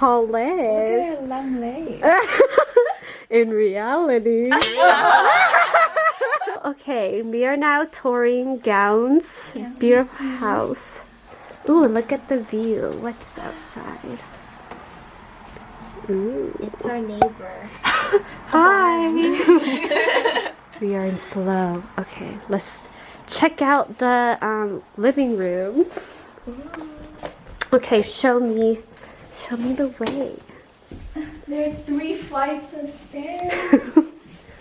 tall legs. Look at her long legs. In reality. Okay, we are now touring Gown's beautiful house. Ooh, look at the view. What's outside? Ooh. It's our neighbor. Hi. We are in slow. Okay, let's check out the living room. Okay, show me the way. There are 3 flights of stairs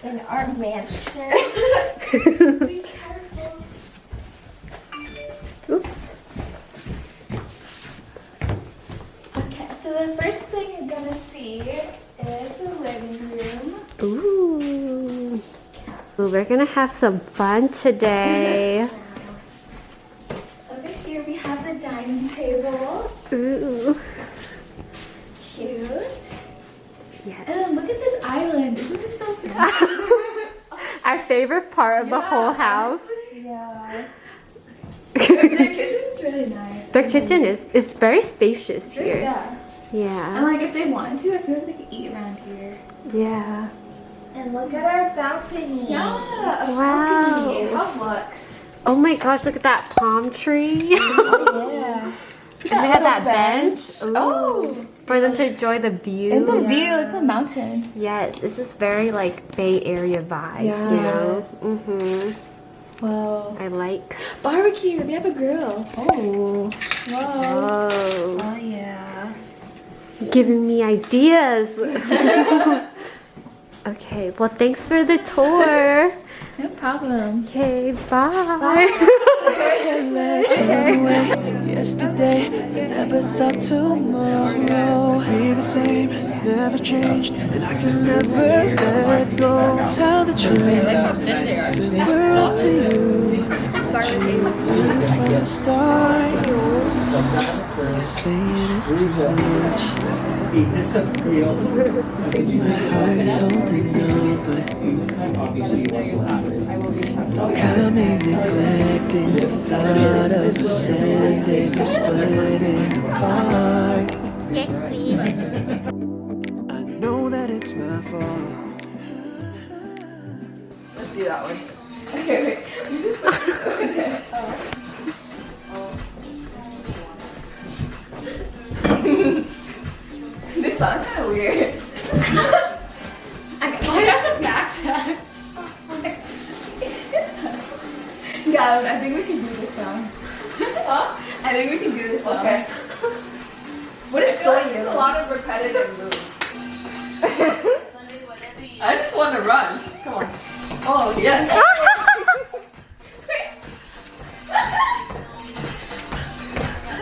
in our mansion. Be careful. Oops. Okay, so the first thing you're gonna see is the living room. Ooh. We're gonna have some fun today. Over here we have the dining table. Ooh. Cute. Yes. And then look at this island. Isn't this so pretty? Our favorite part of the whole house. Yeah. Their kitchen's really nice. The kitchen is very spacious here. Yeah. Yeah. And like if they wanted to, I feel like they could eat around here. Yeah. And look at our balcony. Yeah, a Wow. balcony. How it looks. Oh my gosh, look at that palm tree. Oh yeah. And we have that bench. Ooh. Oh. For them to enjoy the view. And the view, like the mountain. Yes, this is very like Bay Area vibes, you know? Mm-hmm. Wow. I like. Barbecue. They have a grill. Oh. Wow. Oh. Oh yeah. Giving me ideas. Okay, well thanks for the tour. No problem. Okay, bye. Let's run away. Yesterday, never thought tomorrow be the same, never changed, and I can never let go. Tell the truth, we're up to you. What you would do from the start. You're saying it's too much. My heart is holding on, but coming, neglecting the thought of us ending, I'm splitting apart. Yes, please. I know that it's my fault. Let's do that one. Okay, wait. This song's kind of weird. I got the backpack. Guys, I think we can do this song. Huh? I think we can do this song. Okay. What is so like it's a lot of repetitive moves. I just want to run. Come on. Oh, yes.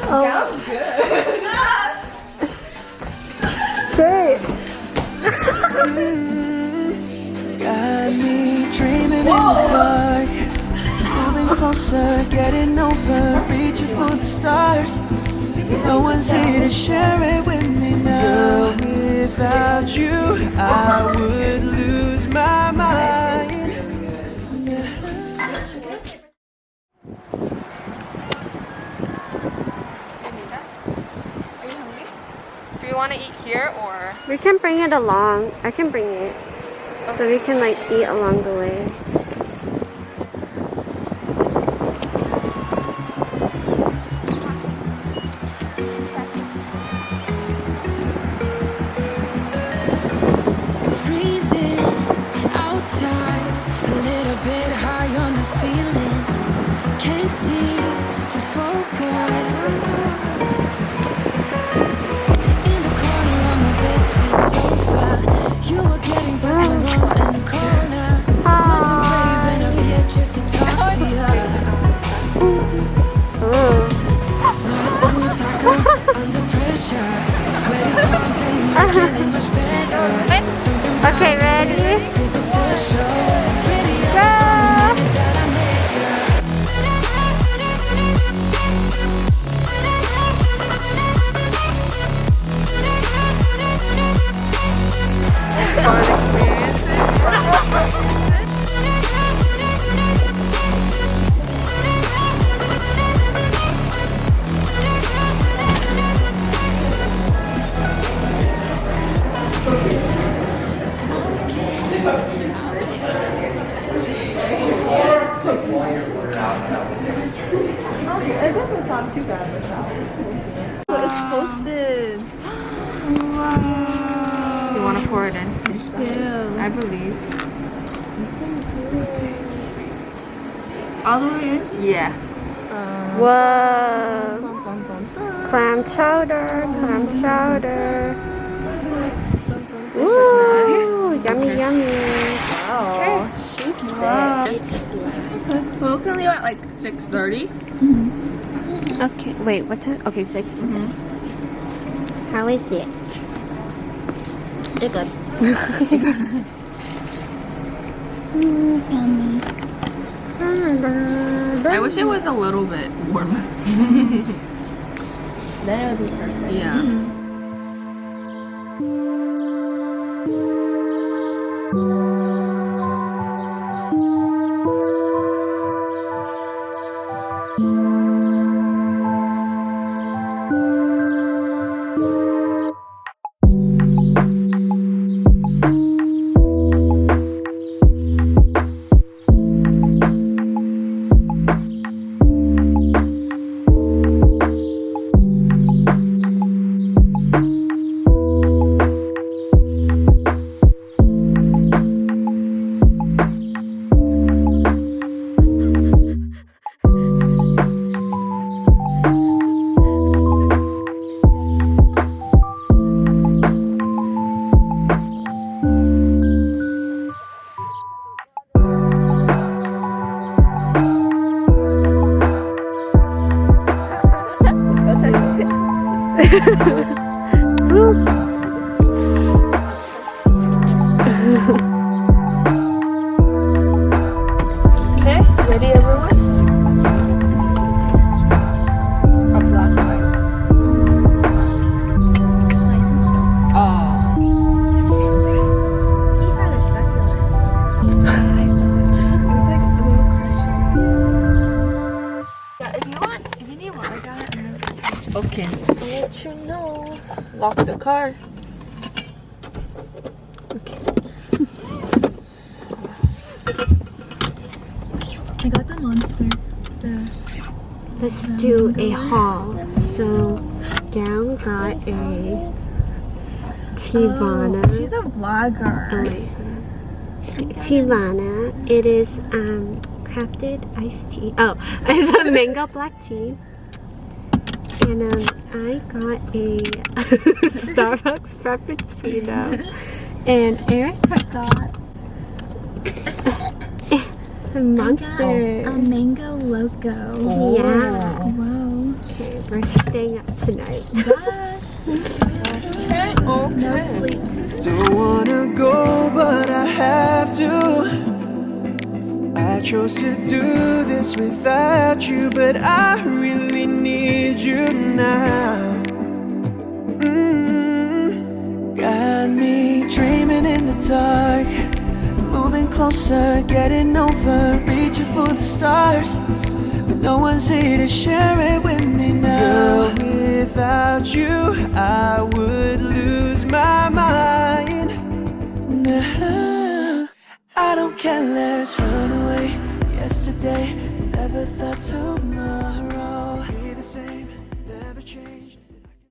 Oh, That was good. great. Got me dreaming in the dark, moving closer, getting over, reaching for the stars. No one's here to share it with me now. Girl, without you, I would lose my mind. Do you want to eat here or? We can bring it along. I can bring it. So we can like eat along the way. Freezing outside, a little bit high on the feeling. Can't seem to focus. In the corner on my best friend's sofa, you were getting buzzed on rum and cola. Wasn't brave enough yet just to talk to you. Not a smooth talker under pressure. Sweaty palms ain't making it much better. Okay, ready? Feels so special. Pretty It doesn't sound too bad, but it's toasted. Wow. Do you want to pour it in? Yeah. I believe. All the way in? Yeah. Whoa. Clam chowder, clam chowder. Ooh, yummy, yummy. Wow. Well, we can leave at like 6:30. Okay, wait, what time? Okay, 6. How is it? It's good. I wish it was a little bit warmer. Then it would be perfect. Yeah. Okay, ready everyone? A black and white. License plate. Oh. He had a succulent. I saw it. It was like a little crusher. Yeah, if you need water, guys, Okay. I'll let you know. Lock the car. I got the monster. Let's do a haul. So, Gown got a Tivana. She's a vlogger. Oh, wait. Tivana. It is crafted iced tea. Oh, it's a mango black tea. And I got a Starbucks Frappuccino. And Erica got a Monster. A mango loco. Yeah. Wow. Okay, we're staying up tonight. No sleep. Don't wanna go, but I have to. I chose to do this without you, but I really need you now. Got me dreaming in the dark, moving closer, getting over, reaching for the stars, but no one's here to share it with me now. Girl, without you, I would lose my mind. Now, I don't care, let's run away. Yesterday, never thought tomorrow be the same, never change.